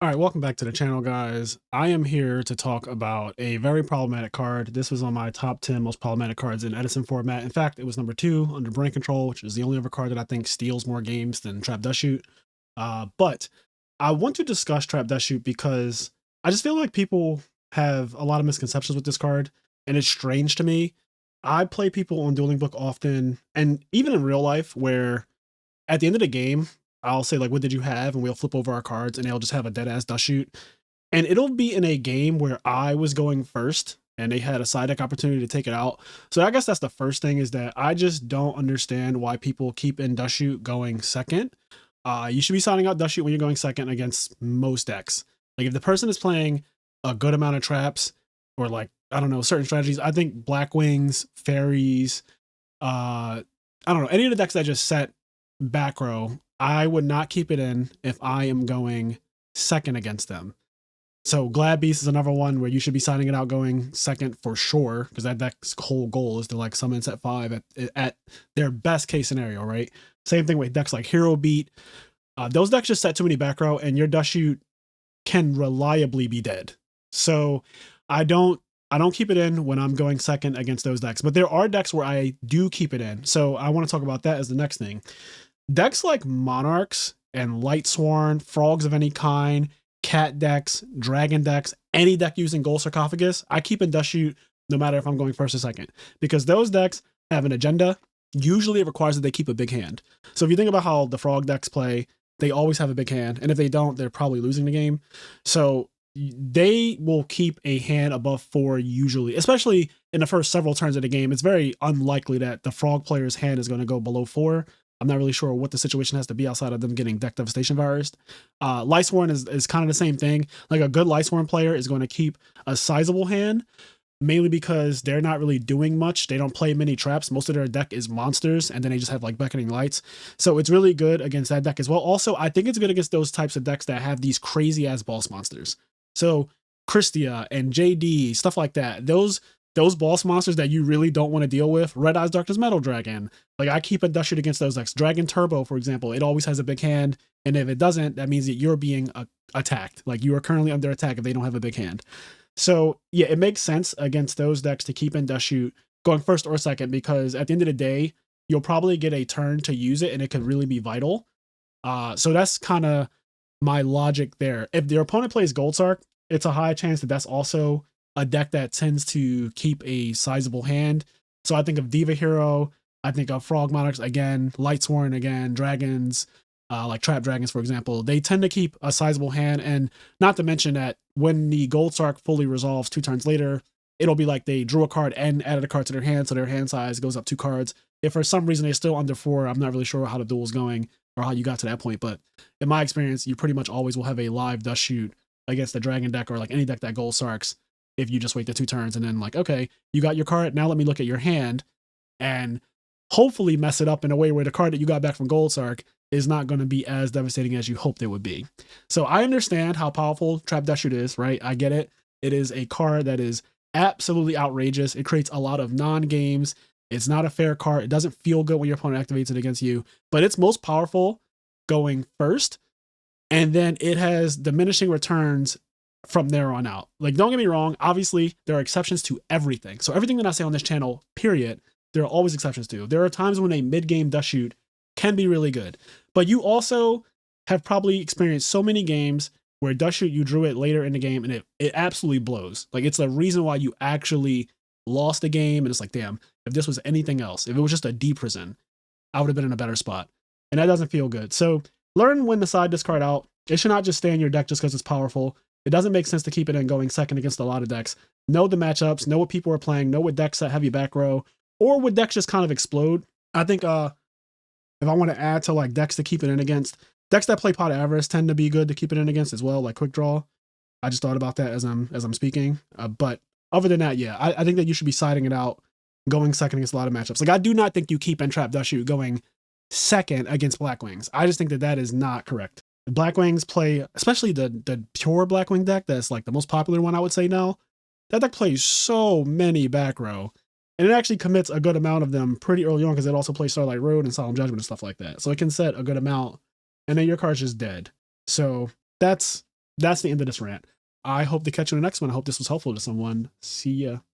All right, welcome back to the channel, guys. I am here to talk about a very problematic card. This was on my top 10 most problematic cards in Edison format. In fact, it was number 2 under brain control, which is the only other card that I think steals more games than Trap Dustshoot. But I want to discuss Trap Dustshoot because I just feel like people have a lot of misconceptions with this card, and it's strange to me. I play people on Dueling Book often, and even in real life, where at the end of the game, I'll say like, "What did you have?" and we'll flip over our cards, and they'll just have a dead ass dust shoot. And it'll be in a game where I was going first, and they had a side deck opportunity to take it out. So I guess that's the first thing, is that I just don't understand why people keep in dust shoot going second. You should be signing out dust shoot when you're going second against most decks. Like if the person is playing a good amount of traps or like I don't know certain strategies, I think Black Wings, Fairies, I don't know, any of the decks that just set back row, I would not keep it in if I am going second against them. So Glad Beast is another one where you should be signing it out going second for sure, because that deck's whole goal is to like summon set 5 at their best case scenario, right? Same thing with decks like Hero Beat. Those decks just set too many back row, and your dust shoot can reliably be dead. So I don't I don't keep it in when I'm going second against those decks. But there are decks where I do keep it in. So I want to talk about that as the next thing. Decks like Monarchs and Lightsworn, Frogs of any kind, Cat decks, Dragon decks, any deck using Gold Sarcophagus, I keep in Dust Shoot no matter if I'm going first or second. Because those decks have an agenda. Usually it requires that they keep a big hand. So if you think about how the Frog decks play, they always have a big hand. And if they don't, they're probably losing the game. So they will keep a hand above 4 usually, especially in the first several turns of the game. It's very unlikely that the Frog player's hand is going to go below 4. I'm not really sure what the situation has to be outside of them getting deck devastation virus. Lightsworn is kind of the same thing. Like a good Lightsworn player is going to keep a sizable hand, mainly because they're not really doing much. They don't play many traps. Most of their deck is monsters, and then they just have like beckoning lights. So it's really good against that deck as well. Also, I think it's good against those types of decks that have these crazy ass boss monsters. So Christia and JD, stuff like that. Those boss monsters that you really don't want to deal with. Red Eyes Darkness Metal Dragon. Like I keep a dust shoot against those decks. Dragon Turbo, for example, it always has a big hand, and if it doesn't, that means that you're being attacked. Like you are currently under attack if they don't have a big hand. So yeah, it makes sense against those decks to keep in dust shoot going first or second, because at the end of the day, you'll probably get a turn to use it, and it could really be vital. So that's kind of my logic there. If their opponent plays Gold Sark, it's a high chance that that's also a deck that tends to keep a sizable hand. So I think of Diva Hero, I think of Frog Monarchs again, Lightsworn again, Dragons, like Trap Dragons, for example. They tend to keep a sizable hand, and not to mention that when the Gold Sark fully resolves 2 turns later, it'll be like they drew a card and added a card to their hand, so their hand size goes up 2 cards. If for some reason they're still under 4, I'm not really sure how the duel's going or how you got to that point, but in my experience, you pretty much always will have a live Dust Shoot against the Dragon deck or like any deck that Gold Sarks if you just wait the 2 turns and then like, okay, you got your card, now let me look at your hand and hopefully mess it up in a way where the card that you got back from Gold Sark is not going to be as devastating as you hoped it would be. So I understand how powerful Trap Dustshoot is, right? I get it. It is a card that is absolutely outrageous. It creates a lot of non-games. It's not a fair card. It doesn't feel good when your opponent activates it against you, but it's most powerful going first, and then it has diminishing returns from there on out. Like, don't get me wrong, obviously there are exceptions to everything. So everything that I say on this channel, period, there are always exceptions to. There are times when a mid-game dust shoot can be really good, but you also have probably experienced so many games where dust shoot, you drew it later in the game and it absolutely blows. Like it's the reason why you actually lost the game, and it's like, damn, if this was anything else, if it was just a D prison, I would have been in a better spot. And that doesn't feel good. So learn when to side this card out. It should not just stay in your deck just because it's powerful. It doesn't make sense to keep it in going second against a lot of decks. Know the matchups, know what people are playing, know what decks that heavy back row, or what decks just kind of explode. I think if I want to add to like decks to keep it in against, decks that play Pot of Avarice tend to be good to keep it in against as well, like Quick Draw. I just thought about that as I'm speaking. But other than that, yeah, I think that you should be siding it out, going second against a lot of matchups. Like I do not think you keep in Trap Dustshoot going second against Black Wings. I just think that that is not correct. Black Wings play, especially the pure Blackwing deck, that's like the most popular one I would say now. That deck plays so many back row, and it actually commits a good amount of them pretty early on because it also plays Starlight Road and Solemn Judgment and stuff like that. So it can set a good amount, and then your card's just dead. So that's that's the end of this rant. I hope to catch you in the next one. I hope this was helpful to someone. See ya.